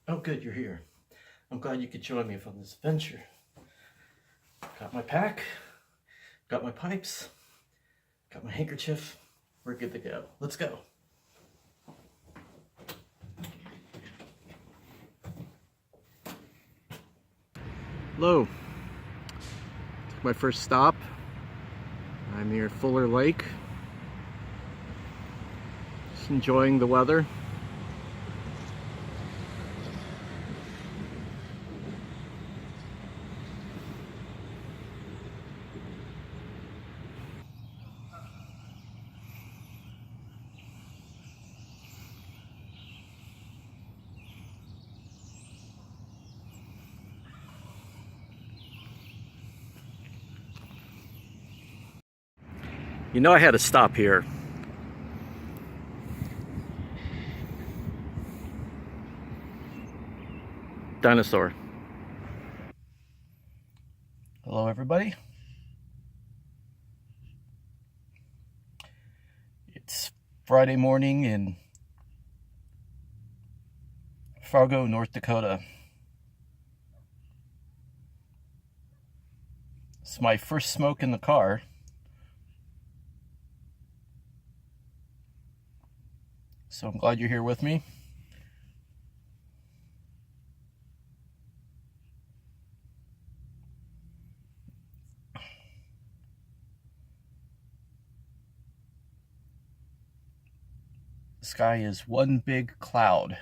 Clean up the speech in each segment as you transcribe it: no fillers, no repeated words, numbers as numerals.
Oh, good, you're here. I'm glad you could join me on this adventure. Got my pack, got my pipes, got my handkerchief. We're good to go. Let's go. Hello. Took my first stop. I'm near Fuller Lake. Just enjoying the weather. You know I had to stop here. Dinosaur. Hello everybody. It's Friday morning in Fargo, North Dakota. It's my first smoke in the car. So I'm glad you're here with me. The sky is one big cloud.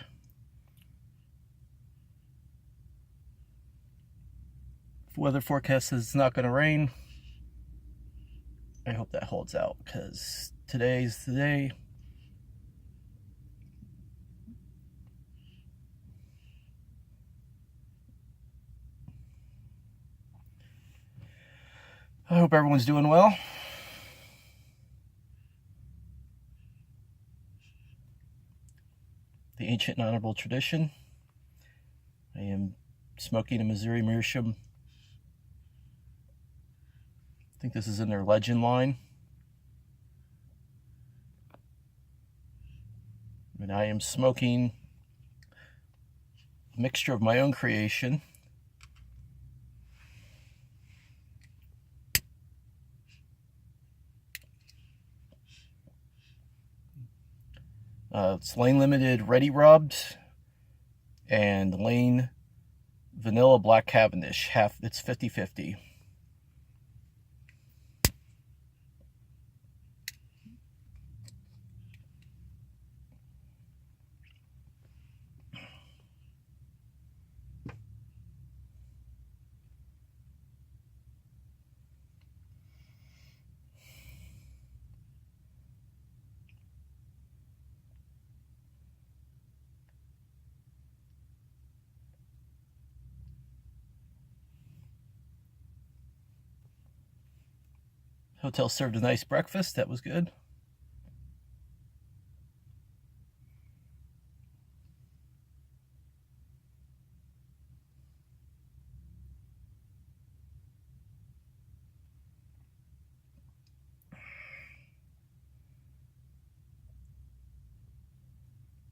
The weather forecast says it's not going to rain. I hope that holds out because today's the day. I hope everyone's doing well. The ancient and honorable tradition. I am smoking a Missouri Meerschaum. I think this is in their legend line. And I am smoking a mixture of my own creation. It's Lane Limited Ready Rubbed and Lane Vanilla Black Cavendish. It's 50-50. Hotel served a nice breakfast. That was good.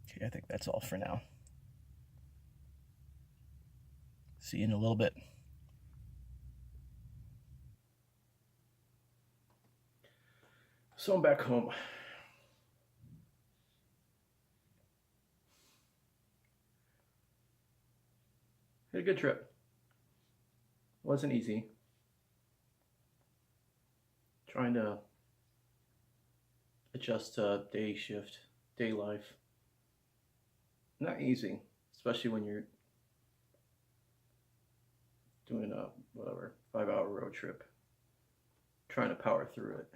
Okay, I think that's all for now. See you in a little bit. So I'm back home. Had a good trip. Wasn't easy. Trying to adjust to day shift, day life. Not easy, especially when you're doing a 5-hour road trip. Trying to power through it.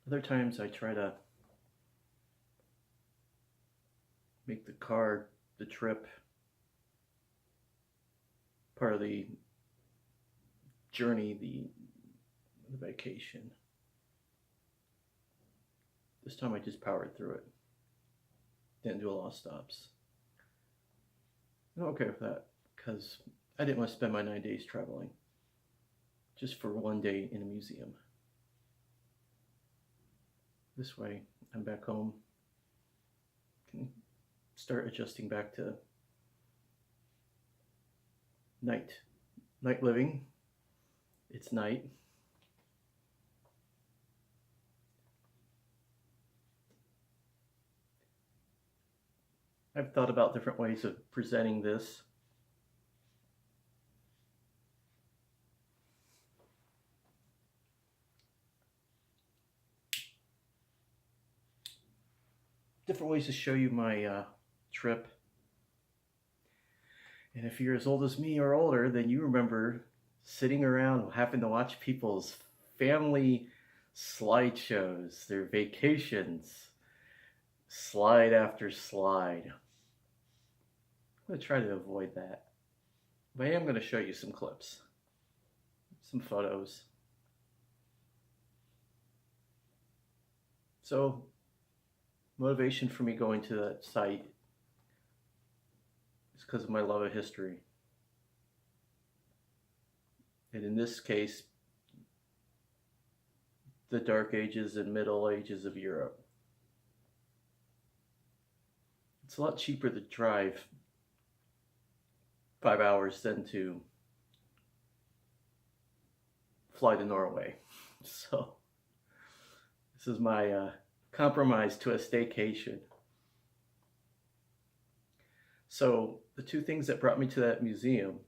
Other times I try to make the trip, part of the journey, the vacation. This time I just powered through it. Didn't do a lot of stops. I'm okay with that because I didn't want to spend my 9 days traveling just for one day in a museum. This way, I'm back home, can start adjusting back to night living. It's night. I've thought about different ways of presenting this. Different ways to show you my trip. And if you're as old as me or older, then you remember sitting around having to watch people's family slideshows, their vacations, slide after slide. I'm going to try to avoid that. But I am going to show you some clips, some photos. So, motivation for me going to that site is because of my love of history. And in this case, the Dark Ages and Middle Ages of Europe. It's a lot cheaper to drive 5 hours than to fly to Norway. So this is my compromise to a staycation. So the two things that brought me to that museum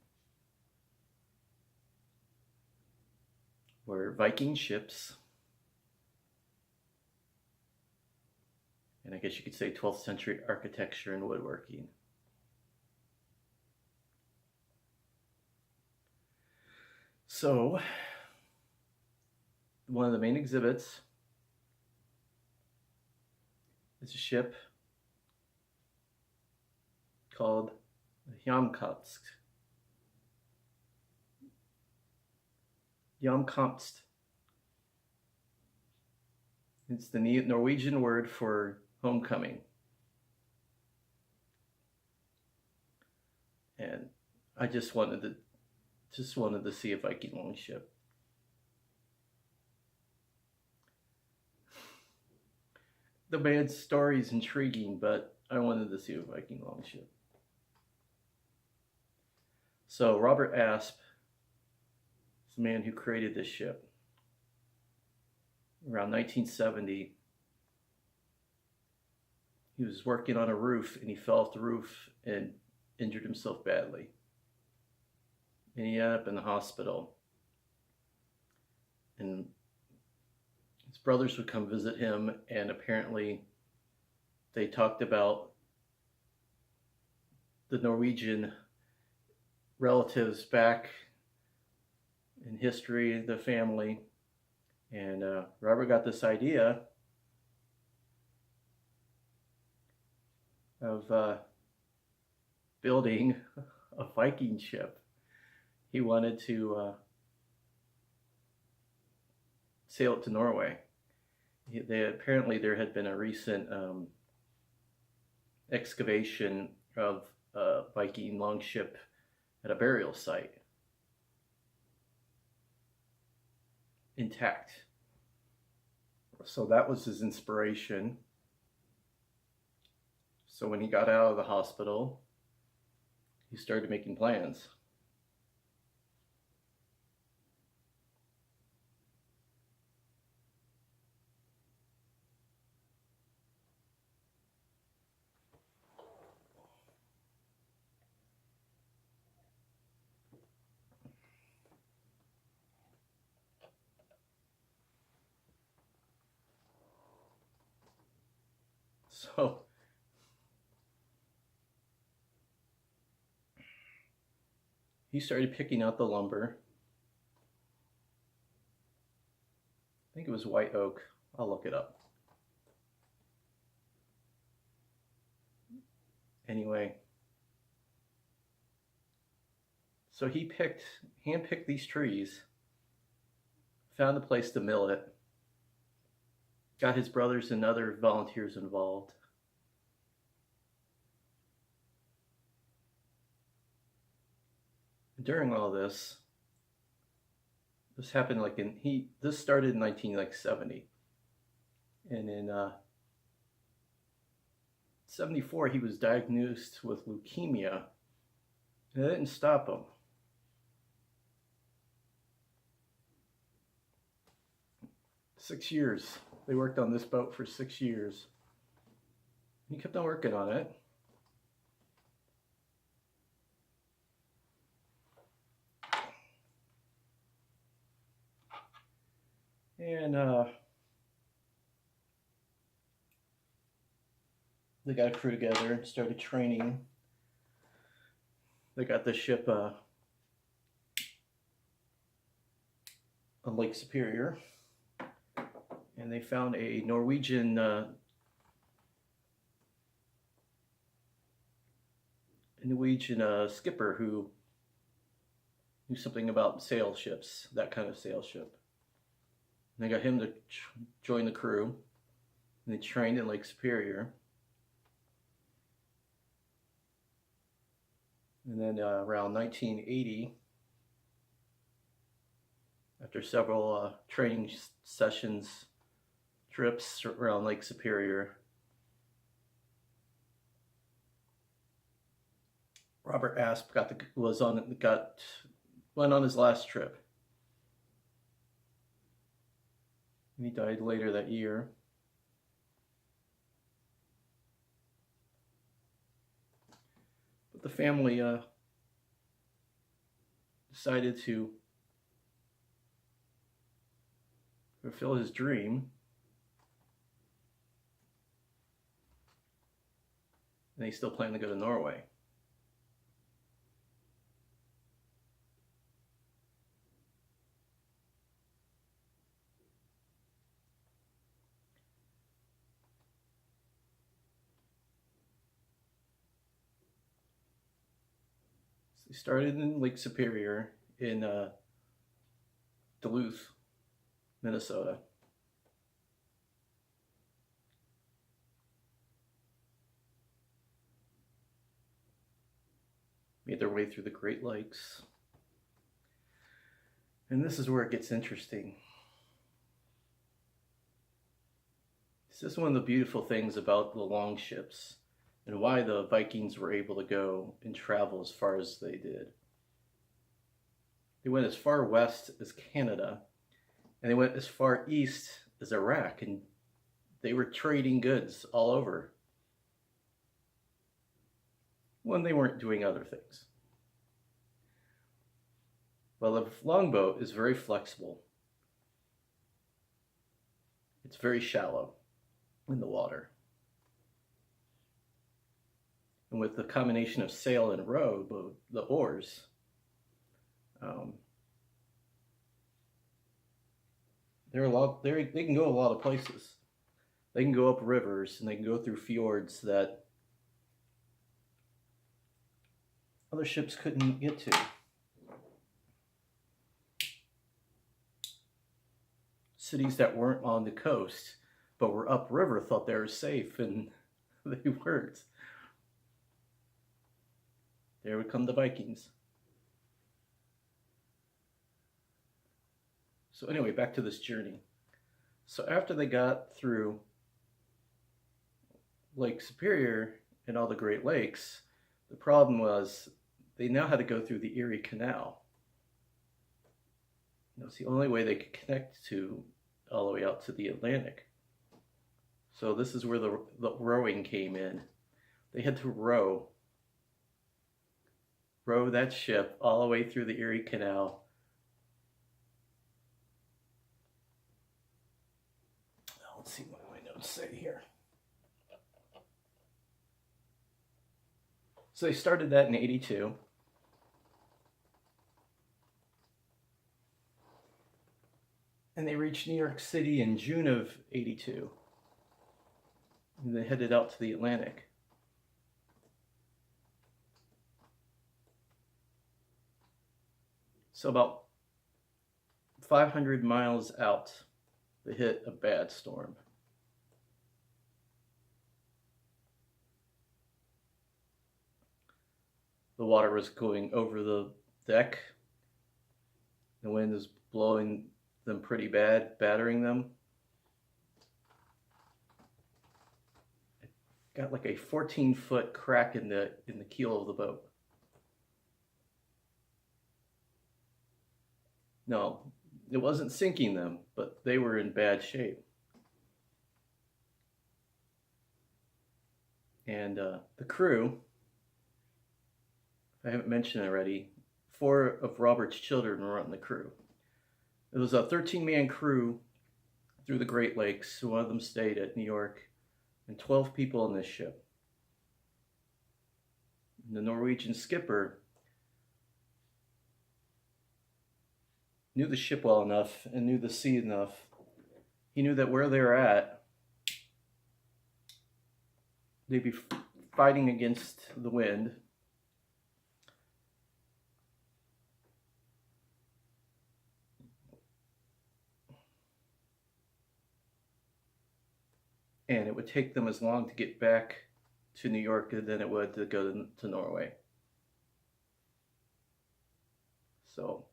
were Viking ships, and I guess you could say 12th century architecture and woodworking. So, one of the main exhibits is a ship called the Hjemkomst. Hjemkomst. It's the Norwegian word for homecoming. And I just wanted to see a Viking longship. The man's story is intriguing, but I wanted to see a Viking longship. So Robert Asp is the man who created this ship. Around 1970, he was working on a roof and he fell off the roof and injured himself badly. And he ended up in the hospital. And his brothers would come visit him, and apparently they talked about the Norwegian relatives back in history, the family. And Robert got this idea of building a Viking ship. He wanted to sail it to Norway. Apparently there had been a recent excavation of a Viking longship at a burial site, intact. So that was his inspiration. So when he got out of the hospital, he started making plans. So he started picking out the lumber. I think it was white oak. I'll look it up. Anyway, so he handpicked these trees, found a place to mill it, got his brothers and other volunteers involved. During all this happened this started in 1970, and in '74, he was diagnosed with leukemia, and it didn't stop him. Six years. They worked on this boat for 6 years. He kept on working on it. And they got a crew together and started training. They got the ship on Lake Superior, and they found a Norwegian skipper who knew something about sail ships, that kind of sail ship. And they got him to join the crew, and they trained in Lake Superior. And then around 1980, after several training sessions, trips around Lake Superior, Robert Asp went on his last trip. And he died later that year. But the family decided to fulfill his dream. And they still plan to go to Norway. So they started in Lake Superior in Duluth, Minnesota. Made their way through the Great Lakes. And this is where it gets interesting. This is one of the beautiful things about the long ships and why the Vikings were able to go and travel as far as they did. They went as far west as Canada, and they went as far east as Iraq, and they were trading goods all over when they weren't doing other things. Well, the longboat is very flexible. It's very shallow in the water. And with the combination of sail and row, the oars, they can go a lot of places. They can go up rivers and they can go through fjords that other ships couldn't get to. Cities that weren't on the coast but were upriver thought they were safe, and they weren't. There would come the Vikings. So anyway, back to this journey. So after they got through Lake Superior and all the Great Lakes, the problem was they now had to go through the Erie Canal. It's the only way they could connect to all the way out to the Atlantic. So this is where the rowing came in. They had to row that ship all the way through the Erie Canal. Let's see what my notes say here. So they started that in '82. And they reached New York City in June of '82. And they headed out to the Atlantic. So about 500 miles out, they hit a bad storm. The water was going over the deck. The wind was blowing them pretty bad, battering them. got like a 14-foot crack in the keel of the boat. No, it wasn't sinking them, but they were in bad shape. And the crew, if I haven't mentioned already, 4 of Robert's children were on the crew. It was a 13-man crew through the Great Lakes. One of them stayed at New York, and 12 people on this ship. The Norwegian skipper knew the ship well enough and knew the sea enough. He knew that where they were at, they'd be fighting against the wind. And it would take them as long to get back to New York than it would to go to Norway. So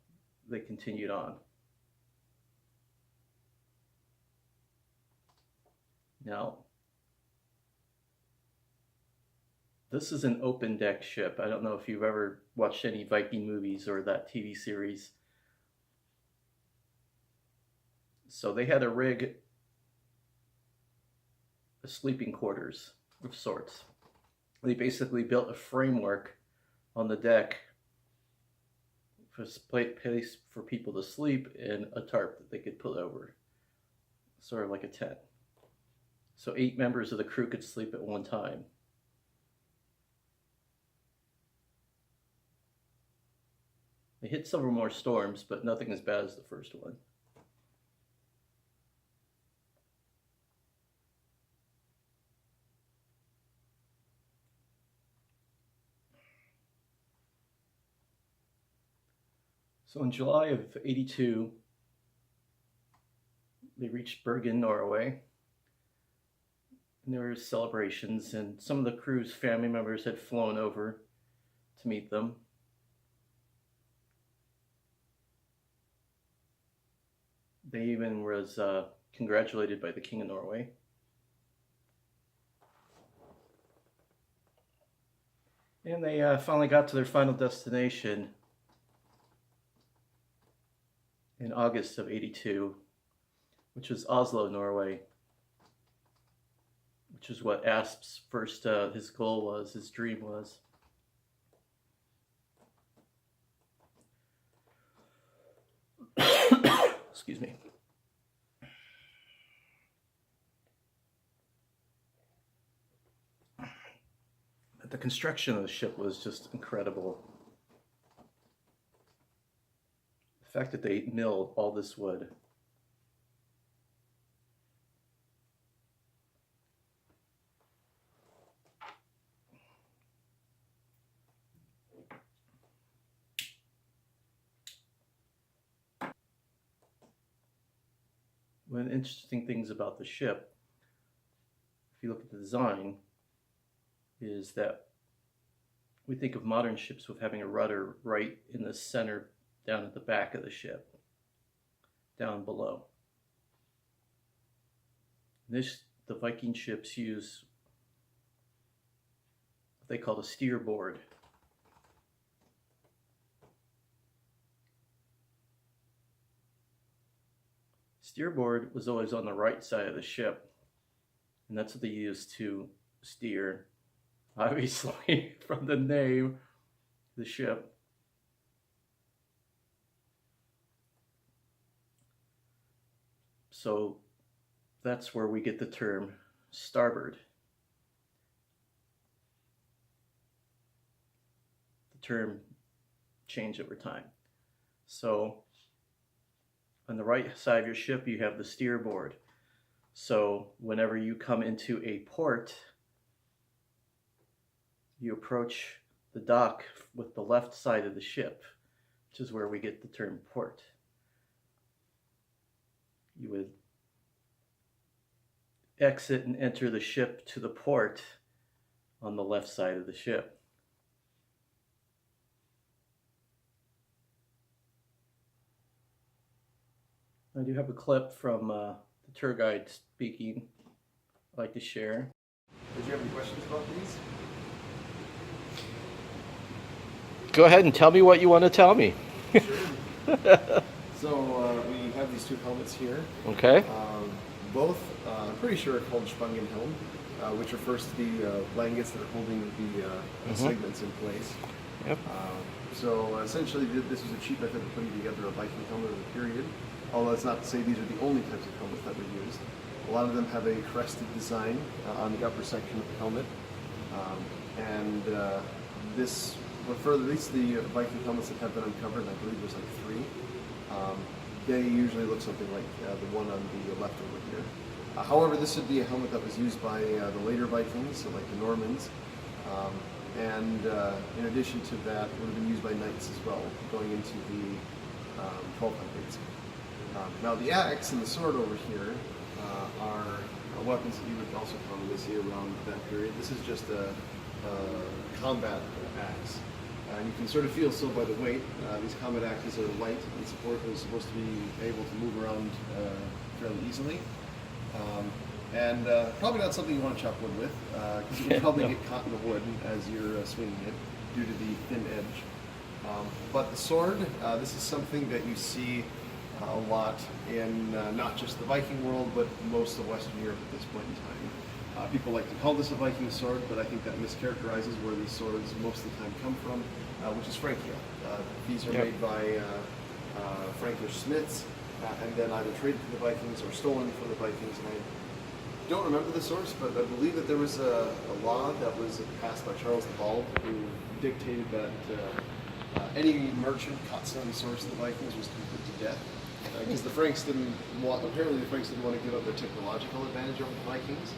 they continued on. Now, this is an open deck ship. I don't know if you've ever watched any Viking movies or that TV series. So they had a rig, a sleeping quarters of sorts. They basically built a framework on the deck for a place for people to sleep and a tarp that they could put over, sort of like a tent. So 8 members of the crew could sleep at one time. They hit several more storms, but nothing as bad as the first one. So in July of '82, they reached Bergen, Norway. And there were celebrations, and some of the crew's family members had flown over to meet them. They even was congratulated by the King of Norway. And they finally got to their final destination in August of '82, which was Oslo, Norway, which is what Asp's first, his goal was, his dream was. Excuse me. But the construction of the ship was just incredible. The fact that they milled all this wood. One of the interesting things about the ship, if you look at the design, is that we think of modern ships with having a rudder right in the center, down at the back of the ship, down below. The Viking ships use what they call a steerboard. Steerboard was always on the right side of the ship, and that's what they used to steer, obviously, from the name, the ship. So that's where we get the term starboard. The term changed over time. So on the right side of your ship, you have the steerboard. So whenever you come into a port, you approach the dock with the left side of the ship, which is where we get the term port. You would exit and enter the ship to the port on the left side of the ship. I do have a clip from the tour guide speaking I'd like to share. Did you have any questions about these? Go ahead and tell me what you want to tell me. Sure. So we have these two helmets here. Okay. Both, I'm pretty sure, are called Spangenhelm, which refers to the blankets that are holding the segments in place. Yep. So essentially, this was a cheap method of putting together a Viking helmet of the period. Although it's not to say these are the only types of helmets that were used. A lot of them have a crested design on the upper section of the helmet, and this. But for at least the Viking helmets that have been uncovered, I believe there's like 3, they usually look something like the one on the left over here. However, this would be a helmet that was used by the later Vikings, so like the Normans, and in addition to that, would have been used by knights as well, going into the 1200s. Now the axe and the sword over here are weapons that you would also commonly see around that period. This is just a combat axe. And you can sort of feel so by the weight. These combat axes are light and supposed to be able to move around fairly easily. And probably not something you want to chop wood with, because you would probably get caught in the wood as you're swinging it due to the thin edge. But the sword, this is something that you see a lot in not just the Viking world, but most of Western Europe at this point in time. People like to call this a Viking sword, but I think that mischaracterizes where these swords most of the time come from, which is Francia. These are made by Frankish smiths, and then either traded to the Vikings or stolen from the Vikings. And I don't remember the source, but I believe that there was a law that was passed by Charles the Bald, who dictated that any merchant caught selling swords to the Vikings was to be put to death. Because the Franks didn't want, apparently the Franks didn't want to give up their technological advantage over the Vikings.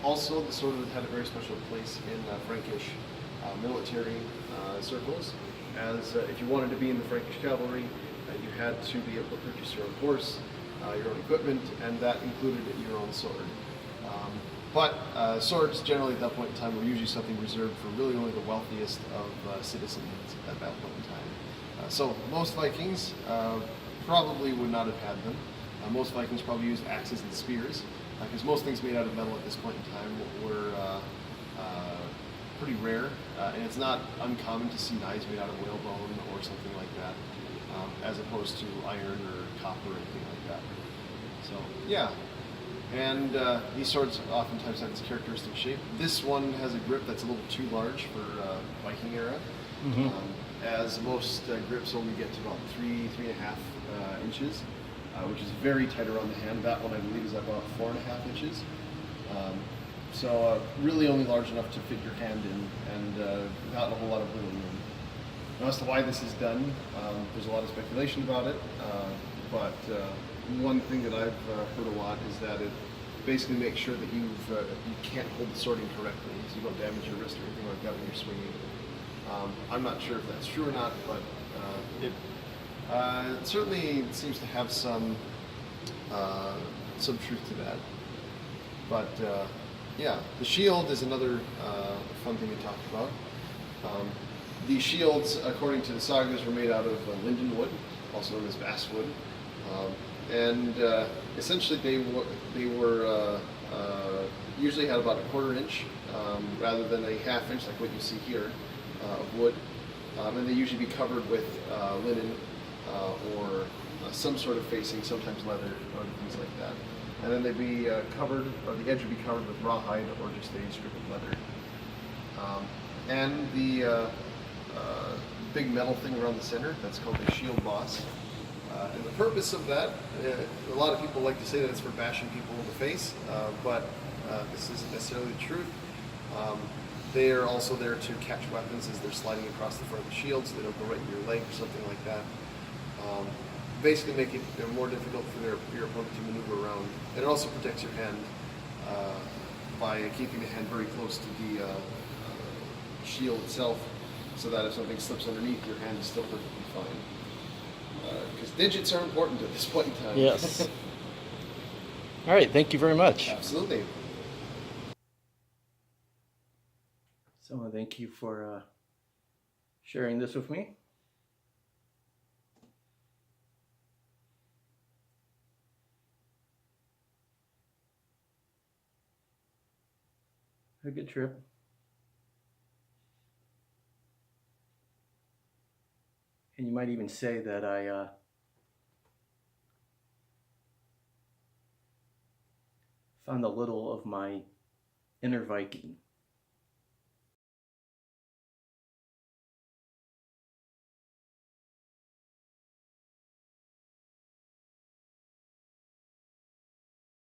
Also, the sword had a very special place in Frankish military circles, as if you wanted to be in the Frankish cavalry, you had to be able to purchase your own horse, your own equipment, and that included your own sword. But swords generally at that point in time were usually something reserved for really only the wealthiest of citizens at that point in time. So most Vikings probably would not have had them. Most Vikings probably used axes and spears, because most things made out of metal at this point in time were pretty rare, and it's not uncommon to see knives made out of whalebone or something like that, as opposed to iron or copper or anything like that. So yeah, and these swords oftentimes have this characteristic shape. This one has a grip that's a little too large for Viking era, as most grips only get to about 3.5 inches. Which is very tight around the hand. That one I believe is about 4.5 inches. So really only large enough to fit your hand in, and not a whole lot of wiggle room. Now, as to why this is done, there's a lot of speculation about it, but one thing that I've heard a lot is that it basically makes sure that you can't hold the sword incorrectly, so you don't damage your wrist or anything like that when you're swinging. I'm not sure if that's true or not, but it certainly seems to have some truth to that. But yeah, the shield is another fun thing to talk about. These shields, according to the sagas, were made out of linden wood, also known as basswood, and essentially they were usually had about 1/4 inch rather than a 1/2 inch like what you see here of wood, and they usually be covered with linen. Or some sort of facing, sometimes leather or things like that. And then they'd be covered, or the edge would be covered with rawhide or just a strip of leather. And the big metal thing around the center, that's called the shield boss. And the purpose of that, a lot of people like to say that it's for bashing people in the face, but this isn't necessarily the truth. They are also there to catch weapons as they're sliding across the front of the shield, so they don't go right in your leg or something like that. Basically make it more difficult for your opponent to maneuver around. And it also protects your hand by keeping the hand very close to the shield itself, so that if something slips underneath, your hand is still perfectly fine. Because digits are important at this point in time. Yes. All right, thank you very much. Absolutely. So thank you for sharing this with me. a good trip. And you might even say that I found a little of my inner Viking.